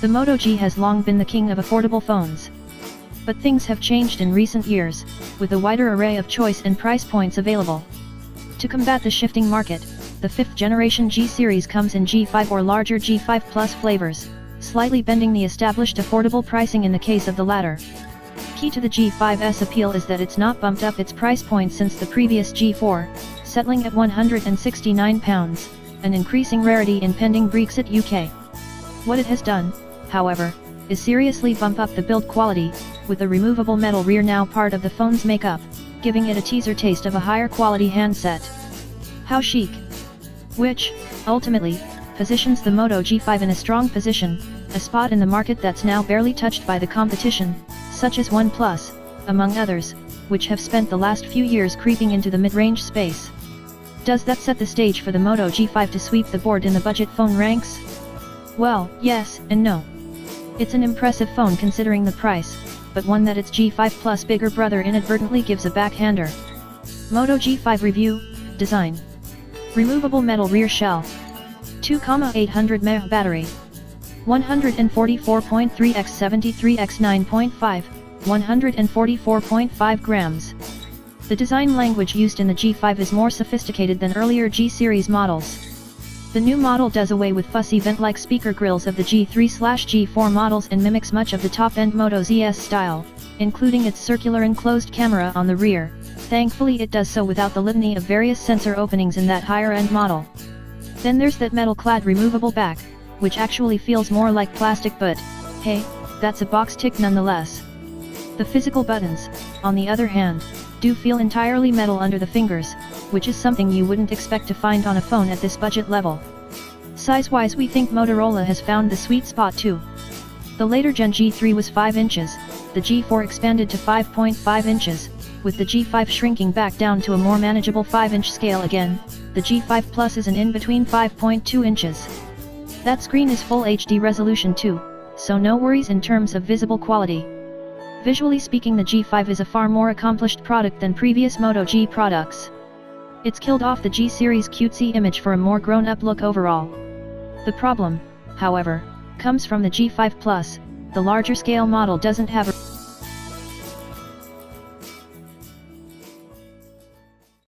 The Moto G has long been the king of affordable phones. But things have changed in recent years, with a wider array of choice and price points available. To combat the shifting market, the 5th generation G series comes in G5 or larger G5 Plus flavors, slightly bending the established affordable pricing in the case of the latter. Key to the G5's appeal is that it's not bumped up its price point since the previous G4, settling at £169, an increasing rarity in pending Brexit UK. What it has done, however, is seriously bump up the build quality, with the removable metal rear now part of the phone's makeup, giving it a teaser taste of a higher quality handset. How chic! Which, ultimately, positions the Moto G5 in a strong position, a spot in the market that's now barely touched by the competition, such as OnePlus, among others, which have spent the last few years creeping into the mid-range space. Does that set the stage for the Moto G5 to sweep the board in the budget phone ranks? Well, yes and no. It's an impressive phone considering the price, but one that its G5 Plus bigger brother inadvertently gives a backhander. Moto G5 Review, Design. Removable metal rear shell. 2,800 mAh battery. 144.3 x 73 x 9.5, 144.5 grams. The design language used in the G5 is more sophisticated than earlier G series models. The new model does away with fussy vent-like speaker grills of the G3/G4 models and mimics much of the top-end Moto Z's style, including its circular enclosed camera on the rear. Thankfully it does so without the litany of various sensor openings in that higher-end model. Then there's that metal-clad removable back, which actually feels more like plastic, but, hey, that's a box tick nonetheless. The physical buttons, on the other hand, do feel entirely metal under the fingers, which is something you wouldn't expect to find on a phone at this budget level. Size-wise we think Motorola has found the sweet spot too. The later Gen G3 was 5 inches, the G4 expanded to 5.5 inches, with the G5 shrinking back down to a more manageable 5-inch scale again. The G5 Plus is an in-between 5.2 inches. That screen is full HD resolution too, so no worries in terms of visible quality. Visually speaking, the G5 is a far more accomplished product than previous Moto G products. It's killed off the G series cutesy image for a more grown-up look overall. The problem, however, comes from the G5 Plus. The larger scale model doesn't have a